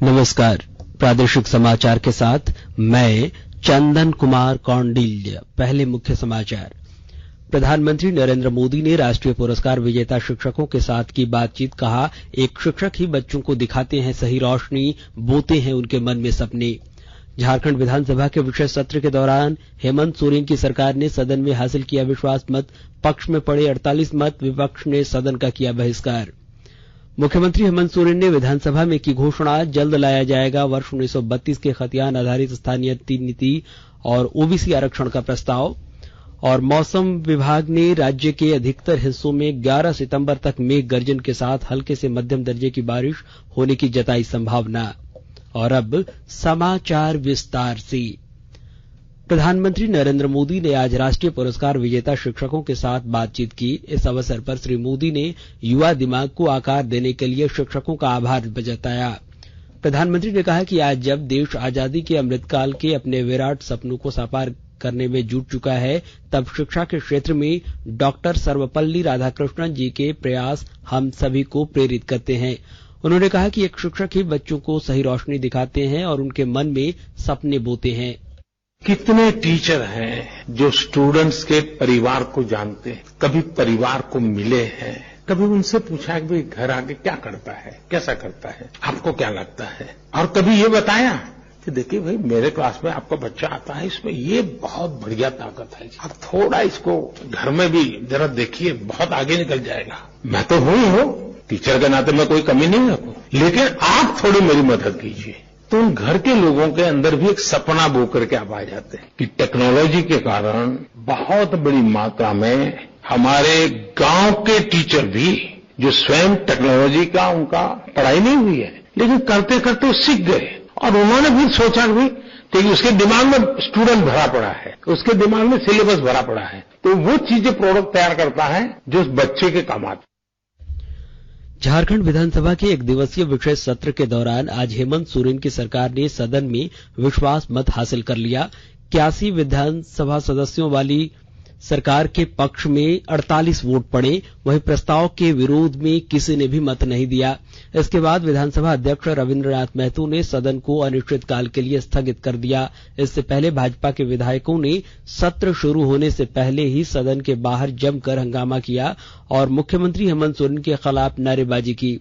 नमस्कार। प्रादेशिक समाचार के साथ मैं चंदन कुमार कौंडिल्य। पहले मुख्य समाचार। प्रधानमंत्री नरेंद्र मोदी ने राष्ट्रीय पुरस्कार विजेता शिक्षकों के साथ की बातचीत। कहा, एक शिक्षक ही बच्चों को दिखाते हैं सही रोशनी, बोते हैं उनके मन में सपने। झारखंड विधानसभा के विशेष सत्र के दौरान हेमंत सोरेन की सरकार ने सदन में हासिल किया विश्वास मत। पक्ष में पड़े 48 मत, विपक्ष ने सदन का किया बहिष्कार। मुख्यमंत्री हेमंत सोरेन ने विधानसभा में की घोषणा, जल्द लाया जाएगा वर्ष 1932 के खतियान आधारित स्थानीय नीति और ओबीसी आरक्षण का प्रस्ताव। और मौसम विभाग ने राज्य के अधिकतर हिस्सों में 11 सितंबर तक मेघ गर्जन के साथ हल्के से मध्यम दर्जे की बारिश होने की जताई संभावना। और अब समाचार विस्तार से। प्रधानमंत्री नरेंद्र मोदी ने आज राष्ट्रीय पुरस्कार विजेता शिक्षकों के साथ बातचीत की। इस अवसर पर श्री मोदी ने युवा दिमाग को आकार देने के लिए शिक्षकों का आभार जताया। प्रधानमंत्री ने कहा कि आज जब देश आजादी के अमृतकाल के अपने विराट सपनों को साकार करने में जुट चुका है, तब शिक्षा के क्षेत्र में डॉक्टर सर्वपल्ली राधाकृष्णन जी के प्रयास हम सभी को प्रेरित करते हैं। उन्होंने कहा कि एक शिक्षक ही बच्चों को सही रोशनी दिखाते हैं और उनके मन में सपने बोते हैं। कितने टीचर हैं जो स्टूडेंट्स के परिवार को जानते हैं, कभी परिवार को मिले हैं, कभी उनसे पूछा कि भाई घर आके क्या करता है, कैसा करता है, आपको क्या लगता है, और कभी ये बताया कि देखिए भाई मेरे क्लास में आपका बच्चा आता है, इसमें ये बहुत बढ़िया ताकत है, आप थोड़ा इसको घर में भी जरा देखिए, बहुत आगे निकल जाएगा। मैं तो हूं टीचर के नाते मैं कोई कमी नहीं रखूं, लेकिन आप थोड़ी मेरी मदद कीजिए। तो उन घर के लोगों के अंदर भी एक सपना बो करके आप आ जाते हैं कि टेक्नोलॉजी के कारण बहुत बड़ी मात्रा में हमारे गांव के टीचर भी, जो स्वयं टेक्नोलॉजी का उनका पढ़ाई नहीं हुई है, लेकिन करते करते सीख गए और उन्होंने भी सोचा कि उसके दिमाग में स्टूडेंट भरा पड़ा है, उसके दिमाग में सिलेबस भरा पड़ा है, तो वो चीजें प्रोडक्ट तैयार करता है जो उस बच्चे के काम आती। झारखंड विधानसभा के एक दिवसीय विशेष सत्र के दौरान आज हेमंत सोरेन की सरकार ने सदन में विश्वास मत हासिल कर लिया। 81 विधानसभा सदस्यों वाली सरकार के पक्ष में 48 वोट पड़े, वहीं प्रस्ताव के विरोध में किसी ने भी मत नहीं दिया। इसके बाद विधानसभा अध्यक्ष रविंद्रनाथ महतो ने सदन को अनिश्चितकाल के लिए स्थगित कर दिया। इससे पहले भाजपा के विधायकों ने सत्र शुरू होने से पहले ही सदन के बाहर जमकर हंगामा किया और मुख्यमंत्री हेमंत सोरेन के खिलाफ नारेबाजी की।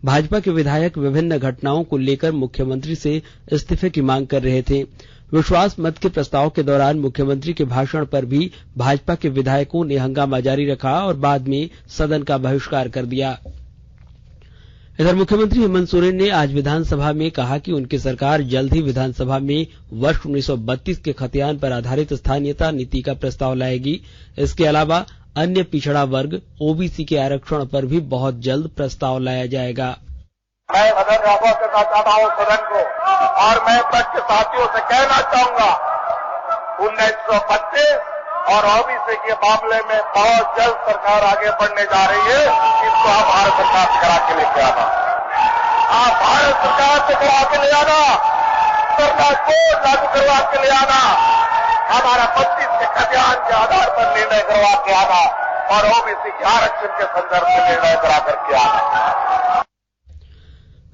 भाजपा के विधायक विभिन्न घटनाओं को लेकर मुख्यमंत्री से इस्तीफे की मांग कर रहे थे। विश्वास मत के प्रस्ताव के दौरान मुख्यमंत्री के भाषण पर भी भाजपा के विधायकों ने हंगामा जारी रखा और बाद में सदन का बहिष्कार कर दिया। इधर मुख्यमंत्री हेमंत सोरेन ने आज विधानसभा में कहा कि उनकी सरकार जल्द ही विधानसभा में वर्ष 1932 के खतियान पर आधारित स्थानीयता नीति का प्रस्ताव लाएगी। इसके अलावा अन्य पिछड़ा वर्ग ओबीसी के आरक्षण पर भी बहुत जल्द प्रस्ताव लाया जाएगा। मैं धन्यवाद करना चाहता हूं सदन को, और मैं पक्ष साथियों से कहना चाहूंगा 1932 और ओबीसी के मामले में बहुत जल्द सरकार आगे बढ़ने जा रही है। इसको आप भारत सरकार से करा के लेके आना, आप भारत सरकार से करा के ले आना, सरकार को लागू करवा के ले आना, हमारा 32 के खतियान के आधार पर निर्णय करवा के आना और ओबीसी के आरक्षण के संदर्भ में निर्णय करा करके आना।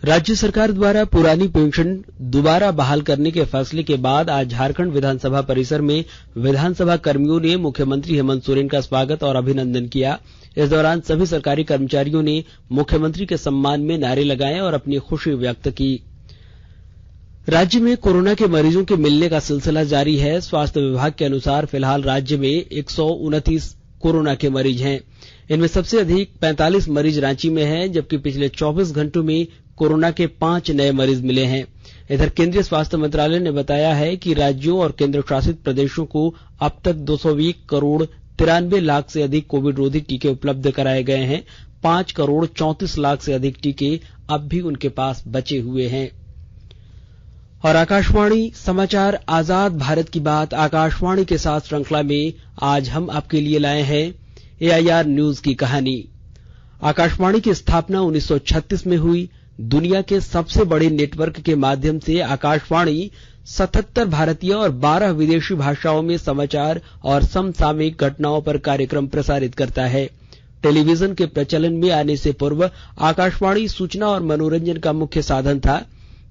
राज्य सरकार द्वारा पुरानी पेंशन दोबारा बहाल करने के फैसले के बाद आज झारखंड विधानसभा परिसर में विधानसभा कर्मियों ने मुख्यमंत्री हेमंत सोरेन का स्वागत और अभिनंदन किया। इस दौरान सभी सरकारी कर्मचारियों ने मुख्यमंत्री के सम्मान में नारे लगाए और अपनी खुशी व्यक्त की। राज्य में कोरोना के मरीजों के मिलने का सिलसिला जारी है। स्वास्थ्य विभाग के अनुसार फिलहाल राज्य में 129 कोरोना के मरीज हैं। इनमें सबसे अधिक 45 मरीज रांची में हैं, जबकि पिछले 24 घंटों में कोरोना के 5 नए मरीज मिले हैं। इधर केंद्रीय स्वास्थ्य मंत्रालय ने बताया है कि राज्यों और केंद्र शासित प्रदेशों को अब तक 220 करोड़ 93 लाख से अधिक कोविड रोधी टीके उपलब्ध कराए गए हैं। 5 करोड़ 34 लाख से अधिक टीके अब भी उनके पास बचे हुए हैं। और आकाशवाणी समाचार आजाद भारत की बात आकाशवाणी के साथ श्रृंखला में आज हम आपके लिए लाए हैं AIR न्यूज की कहानी। आकाशवाणी की स्थापना 1936 में हुई। दुनिया के सबसे बड़े नेटवर्क के माध्यम से आकाशवाणी 77 भारतीय और 12 विदेशी भाषाओं में समाचार और समसामयिक घटनाओं पर कार्यक्रम प्रसारित करता है। टेलीविजन के प्रचलन में आने से पूर्व आकाशवाणी सूचना और मनोरंजन का मुख्य साधन था।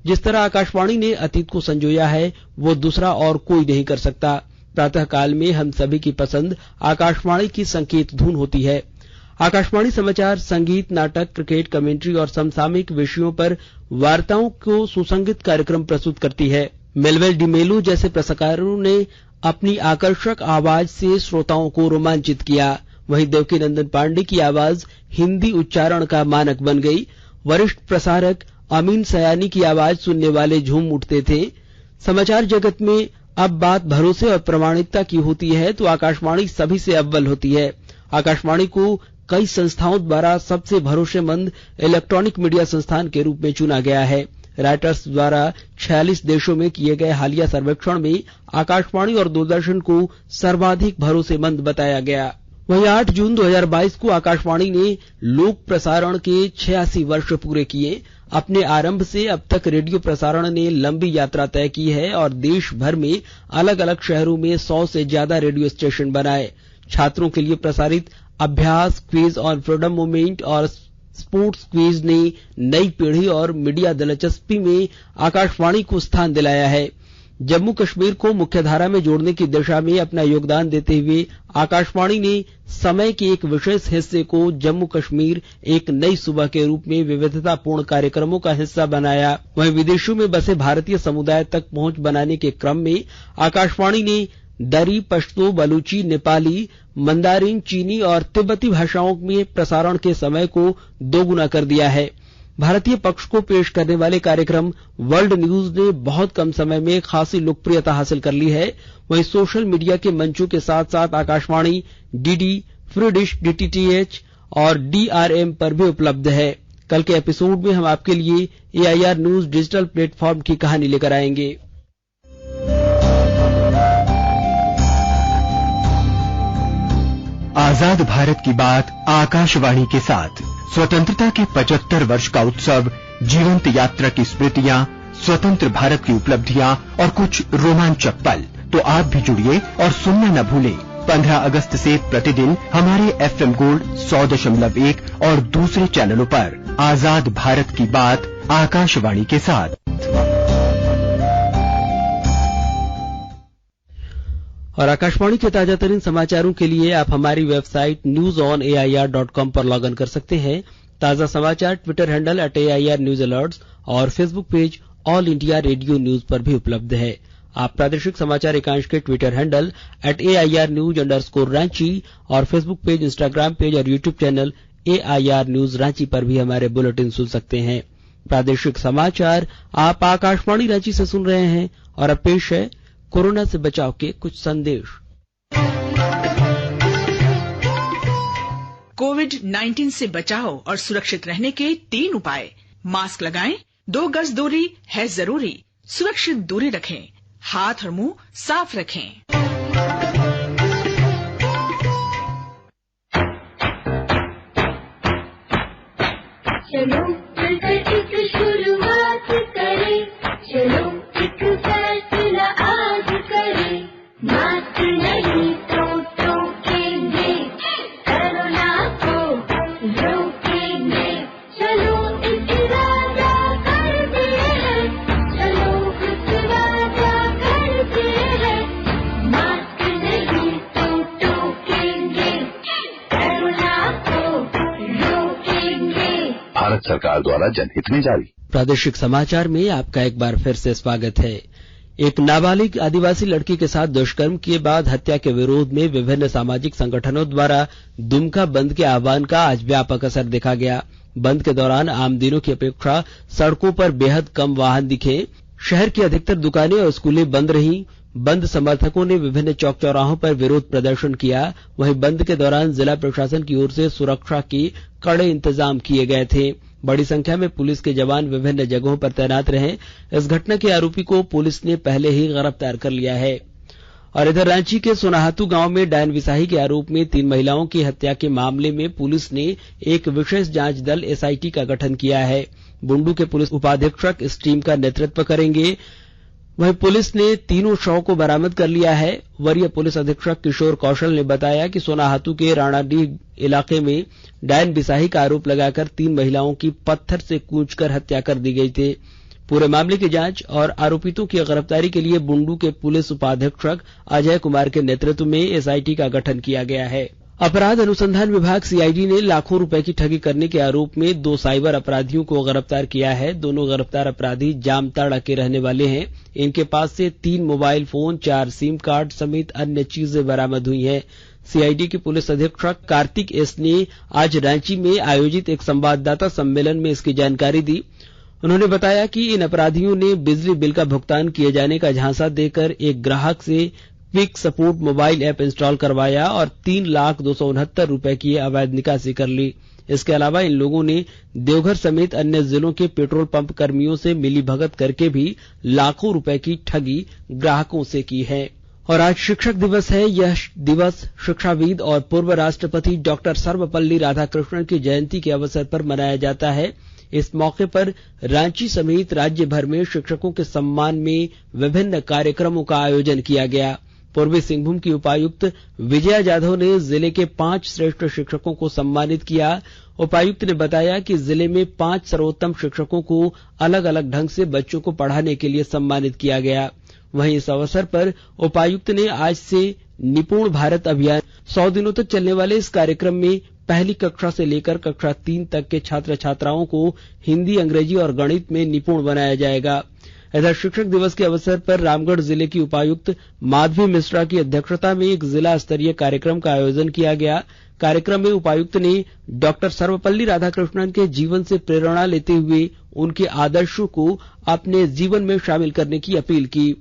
जिस तरह आकाशवाणी ने अतीत को संजोया है वो दूसरा और कोई नहीं कर सकता। प्रातः काल में हम सभी की पसंद आकाशवाणी की संकेत धुन होती है। आकाशवाणी समाचार संगीत, नाटक, क्रिकेट, कमेंट्री और समसामयिक विषयों पर वार्ताओं को सुसंगत कार्यक्रम प्रस्तुत करती है। मेलवेल डिमेलो जैसे प्रसारकों ने अपनी आकर्षक आवाज से श्रोताओं को रोमांचित किया। वहीं देवकीनंदन पांडे की आवाज हिंदी उच्चारण का मानक बन गई। वरिष्ठ प्रसारक अमीन सयानी की आवाज सुनने वाले झूम उठते थे। समाचार जगत में अब बात भरोसे और प्रामाणिकता की होती है तो आकाशवाणी सभी से अव्वल होती है। आकाशवाणी को कई संस्थाओं द्वारा सबसे भरोसेमंद इलेक्ट्रॉनिक मीडिया संस्थान के रूप में चुना गया है। रॉयटर्स द्वारा 46 देशों में किए गए हालिया सर्वेक्षण में आकाशवाणी और दूरदर्शन को सर्वाधिक भरोसेमंद बताया गया। वहीं 8 जून 2022 को आकाशवाणी ने लोक प्रसारण के 86 वर्ष पूरे किए। अपने आरंभ से अब तक रेडियो प्रसारण ने लंबी यात्रा तय की है और देश भर में अलग अलग शहरों में 100 से ज्यादा रेडियो स्टेशन बनाए। छात्रों के लिए प्रसारित अभ्यास, क्विज ऑन फ्रीडम मूवमेंट और स्पोर्ट्स क्विज ने नई पीढ़ी और मीडिया दिलचस्पी में आकाशवाणी को स्थान दिलाया है। जम्मू कश्मीर को मुख्यधारा में जोड़ने की दिशा में अपना योगदान देते हुए आकाशवाणी ने समय के एक विशेष हिस्से को जम्मू कश्मीर एक नई सुबह के रूप में विविधतापूर्ण कार्यक्रमों का हिस्सा बनाया। वहीं विदेशों में बसे भारतीय समुदाय तक पहुंच बनाने के क्रम में आकाशवाणी ने दरी, पश्तो, बलूची, नेपाली, मंदारिन, चीनी और तिब्बती भाषाओं में प्रसारण के समय को दोगुना कर दिया है। भारतीय पक्ष को पेश करने वाले कार्यक्रम वर्ल्ड न्यूज ने बहुत कम समय में खासी लोकप्रियता हासिल कर ली है। वहीं सोशल मीडिया के मंचों के साथ साथ Akashvani DD, free dish, DTH और डीआरएम पर भी उपलब्ध है। कल के एपिसोड में हम आपके लिए एआईआर न्यूज डिजिटल प्लेटफॉर्म की कहानी लेकर आएंगे। आजाद भारत की बात आकाशवाणी के साथ। स्वतंत्रता के 75 वर्ष का उत्सव, जीवंत यात्रा की स्मृतियां, स्वतंत्र भारत की उपलब्धियां और कुछ रोमांचक पल। तो आप भी जुड़िए और सुनना न भूलें। 15 अगस्त से प्रतिदिन हमारे एफएम गोल्ड 100.1 और दूसरे चैनलों पर आजाद भारत की बात आकाशवाणी के साथ। और आकाशवाणी के ताजा तरीन समाचारों के लिए आप हमारी वेबसाइट newsonair.com पर लॉग इन कर सकते हैं। ताजा समाचार Twitter handle @AIR News Alerts और Facebook page all India radio news पर भी उपलब्ध है। आप प्रादेशिक समाचार एकांश के ट्विटर हैंडल @AIR News _ और फेसबुक पेज, इंस्टाग्राम पेज और YouTube channel AIR News Ranchi पर भी हमारे बुलेटिन सुन सकते हैं। प्रादेशिक समाचार आप आकाशवाणी रांची से सुन रहे हैं और अब पेश है कोरोना से बचाव के कुछ संदेश। कोविड-19 से बचाव और सुरक्षित रहने के 3 उपाय। मास्क लगाएं, 2 गज दूरी है जरूरी, सुरक्षित दूरी रखें, हाथ और मुंह साफ रखें। चलो मिलकर एक शुरुआत करें, चलो एक फैसला आज करें, मास्क नहीं तो टोकेंगे, कोरोना को रोकेंगे। चलो इरादा करते हैं, चलो इरादा करते हैं, मास्क नहीं तो टोकेंगे, कोरोना को रोकेंगे। भारत सरकार द्वारा जनहित में जारी। प्रादेशिक समाचार में आपका एक बार फिर से स्वागत है। एक नाबालिग आदिवासी लड़की के साथ दुष्कर्म के बाद हत्या के विरोध में विभिन्न सामाजिक संगठनों द्वारा दुमका बंद के आह्वान का आज व्यापक असर देखा गया। बंद के दौरान आम दिनों की अपेक्षा सड़कों पर बेहद कम वाहन दिखे। शहर की अधिकतर दुकानें और स्कूलें बंद रहीं। बंद समर्थकों ने विभिन्न चौक चौराहों पर विरोध प्रदर्शन किया। वहीं बंद के दौरान जिला प्रशासन की ओर से सुरक्षा के कड़े इंतजाम किए गए थे। बड़ी संख्या में पुलिस के जवान विभिन्न जगहों पर तैनात रहे। इस घटना के आरोपी को पुलिस ने पहले ही गिरफ्तार कर लिया है। और इधर रांची के सोनाहातू गांव में डायन बिसाही के आरोप में 3 महिलाओं की हत्या के मामले में पुलिस ने एक विशेष जांच दल SIT का गठन किया है। बुंडू के पुलिस उपाधीक्षक इस टीम का नेतृत्व करेंगे। वहीं पुलिस ने तीनों शव को बरामद कर लिया है। वरीय पुलिस अधीक्षक किशोर कौशल ने बताया कि सोनाहातू के राणाडीह इलाके में डायन बिसाही का आरोप लगाकर 3 महिलाओं की पत्थर से कूचकर हत्या कर दी गई थी। पूरे मामले की जांच और आरोपितों की गिरफ्तारी के लिए बुंडू के पुलिस उपाधीक्षक अजय कुमार के नेतृत्व में एसआईटी का गठन किया गया है। अपराध अनुसंधान विभाग सीआईडी ने लाखों रुपए की ठगी करने के आरोप में 2 साइबर अपराधियों को गिरफ्तार किया है। दोनों गिरफ्तार अपराधी जामताड़ा के रहने वाले हैं। इनके पास से 3 मोबाइल फोन, 4 सिम कार्ड समेत अन्य चीजें बरामद हुई हैं। सीआईडी के पुलिस अधीक्षक कार्तिक एस ने आज रांची में आयोजित एक संवाददाता सम्मेलन में इसकी जानकारी दी। उन्होंने बताया कि इन अपराधियों ने बिजली बिल का भुगतान किए जाने का झांसा देकर एक ग्राहक से quick support mobile app install करवाया और 3,269,000 रुपए की अवैध निकासी कर ली। इसके अलावा इन लोगों ने देवघर समेत अन्य जिलों के पेट्रोल पंप कर्मियों से मिलीभगत करके भी लाखों रुपए की ठगी ग्राहकों से की है। और आज शिक्षक दिवस है। यह दिवस शिक्षाविद और पूर्व राष्ट्रपति डॉक्टर सर्वपल्ली राधाकृष्णन की जयंती के अवसर पर मनाया जाता है। इस मौके पर रांची समेत राज्य भर में शिक्षकों के सम्मान में विभिन्न कार्यक्रमों का आयोजन किया गया। पूर्वी सिंहभूम की उपायुक्त विजया जाधव ने जिले के 5 श्रेष्ठ शिक्षकों को सम्मानित किया। उपायुक्त ने बताया कि जिले में 5 सर्वोत्तम शिक्षकों को अलग अलग ढंग से बच्चों को पढ़ाने के लिए सम्मानित किया गया। वहीं इस अवसर पर उपायुक्त ने आज से निपुण भारत अभियान 100 दिनों तक चलने वाले इस कार्यक्रम में पहली कक्षा से लेकर कक्षा 3 तक के छात्र छात्राओं को हिंदी, अंग्रेजी और गणित में निपुण बनाया जाएगा। इधर शिक्षक दिवस के अवसर पर रामगढ़ जिले की उपायुक्त माधवी मिश्रा की अध्यक्षता में एक जिला स्तरीय कार्यक्रम का आयोजन किया गया। कार्यक्रम में उपायुक्त ने डॉक्टर सर्वपल्ली राधाकृष्णन के जीवन से प्रेरणा लेते हुए उनके आदर्शों को अपने जीवन में शामिल करने की अपील की।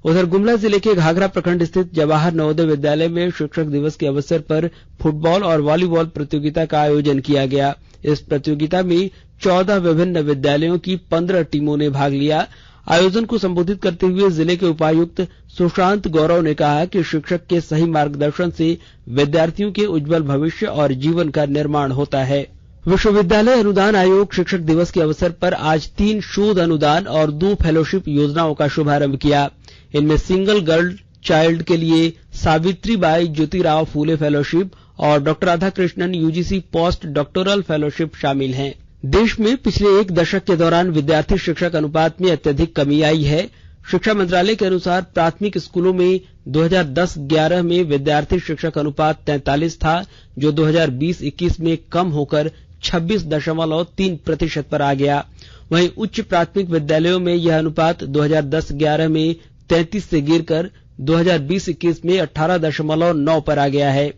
उधर गुमला जिले के घाघरा प्रखंड स्थित जवाहर नवोदय विद्यालय में शिक्षक दिवस के अवसर पर फुटबॉल और वॉलीबॉल प्रतियोगिता का आयोजन किया गया। इस प्रतियोगिता में 14 विभिन्न विद्यालयों की 15 टीमों ने भाग लिया। आयोजन को संबोधित करते हुए जिले के उपायुक्त सुशांत गौरव ने कहा कि शिक्षक के सही मार्गदर्शन से विद्यार्थियों के उज्जवल भविष्य और जीवन का निर्माण होता है। विश्वविद्यालय अनुदान आयोग शिक्षक दिवस के अवसर पर आज 3 शोध अनुदान और 2 फेलोशिप योजनाओं का शुभारंभ किया। इनमें सिंगल गर्ल चाइल्ड के लिए सावित्रीबाई ज्योतिराव फूले फेलोशिप और doctor Radhakrishnan UGC post doctoral fellowship शामिल हैं। देश में पिछले 1 दशक के दौरान विद्यार्थी शिक्षक अनुपात में अत्यधिक कमी आई है। शिक्षा मंत्रालय के अनुसार प्राथमिक स्कूलों में 2010-11 में विद्यार्थी शिक्षक अनुपात 43 था, जो 2020-21 में कम होकर 26.3% पर आ गया। वहीं उच्च प्राथमिक विद्यालयों में यह अनुपात 2010-11 में 33 से गिरकर 2020-21 में 18.9 पर आ गया है।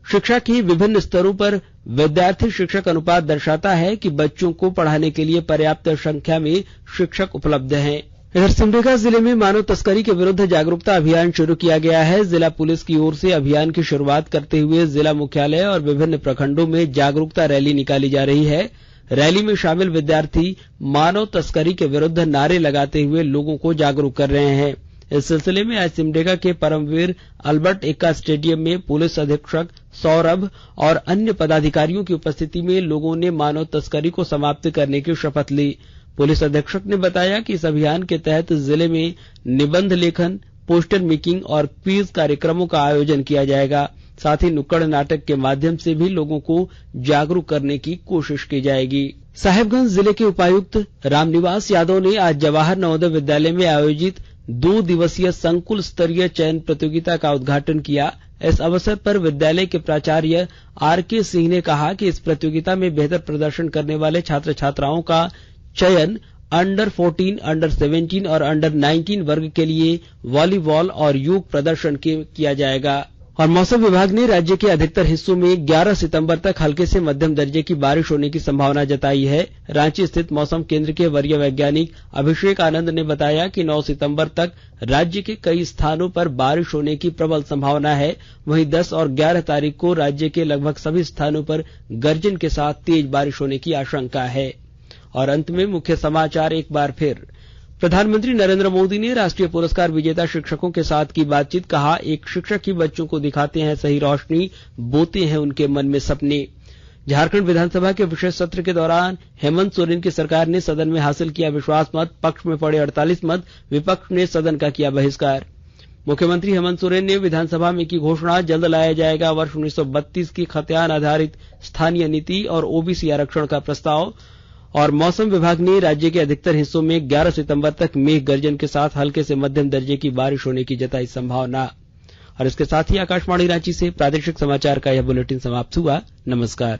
शिक्षा के विभिन्न स्तरों पर विद्यार्थी शिक्षक अनुपात दर्शाता है कि बच्चों को पढ़ाने के लिए पर्याप्त संख्या में शिक्षक उपलब्ध हैं। इधर सिमडेगा जिले में मानव तस्करी के विरुद्ध जागरूकता अभियान शुरू किया गया है। जिला पुलिस की ओर से अभियान की शुरुआत करते हुए जिला मुख्यालय और विभिन्न प्रखंडों में जागरूकता रैली निकाली जा रही है। रैली में शामिल विद्यार्थी मानव तस्करी के विरुद्ध नारे लगाते हुए लोगों को जागरूक कर रहे हैं। इस सिलसिले में आज सिमडेगा के परमवीर अल्बर्ट एक्का स्टेडियम में पुलिस अधीक्षक सौरभ और अन्य पदाधिकारियों की उपस्थिति में लोगों ने मानव तस्करी को समाप्त करने की शपथ ली। पुलिस अधीक्षक ने बताया कि इस अभियान के तहत जिले में निबंध लेखन, पोस्टर मेकिंग और क्विज कार्यक्रमों का आयोजन किया जाएगा। साथ ही नुक्कड़ नाटक के माध्यम से भी लोगों को जागरूक करने की कोशिश की जाएगी। साहिबगंज जिले के उपायुक्त रामनिवास यादव ने आज जवाहर नवोदय विद्यालय में आयोजित 2 दिवसीय संकुल स्तरीय चयन प्रतियोगिता का उद्घाटन किया। इस अवसर पर विद्यालय के प्राचार्य आरके सिंह ने कहा कि इस प्रतियोगिता में बेहतर प्रदर्शन करने वाले छात्र छात्राओं का चयन अंडर 14, अंडर 17 और अंडर 19 वर्ग के लिए वॉलीबॉल और योग प्रदर्शन किया जाएगा। और मौसम विभाग ने राज्य के अधिकतर हिस्सों में 11 सितंबर तक हल्के से मध्यम दर्जे की बारिश होने की संभावना जताई है। रांची स्थित मौसम केंद्र के वरीय वैज्ञानिक अभिषेक आनंद ने बताया कि 9 सितंबर तक राज्य के कई स्थानों पर बारिश होने की प्रबल संभावना है। वहीं 10 और 11 तारीख को राज्य के लगभग सभी स्थानों पर गर्जन के साथ तेज बारिश होने की आशंका है। और अंत में मुख्य समाचार एक बार फिर। प्रधानमंत्री नरेंद्र मोदी ने राष्ट्रीय पुरस्कार विजेता शिक्षकों के साथ की बातचीत। कहा, एक शिक्षक ही बच्चों को दिखाते हैं सही रोशनी, बोते हैं उनके मन में सपने। झारखंड विधानसभा के विशेष सत्र के दौरान हेमंत सोरेन की सरकार ने सदन में हासिल किया विश्वास मत, पक्ष में पड़े 48 मत, विपक्ष ने सदन का किया बहिष्कार। मुख्यमंत्री हेमंत सोरेन ने विधानसभा में की घोषणा, जल्द लाया जाएगा वर्ष 1932 की खतियान आधारित स्थानीय नीति और ओबीसी आरक्षण का प्रस्ताव। और मौसम विभाग ने राज्य के अधिकतर हिस्सों में 11 सितंबर तक मेघ गर्जन के साथ हल्के से मध्यम दर्जे की बारिश होने की जताई संभावना। और इसके साथ ही आकाशवाणी रांची से प्रादेशिक समाचार का यह बुलेटिन समाप्त हुआ। नमस्कार।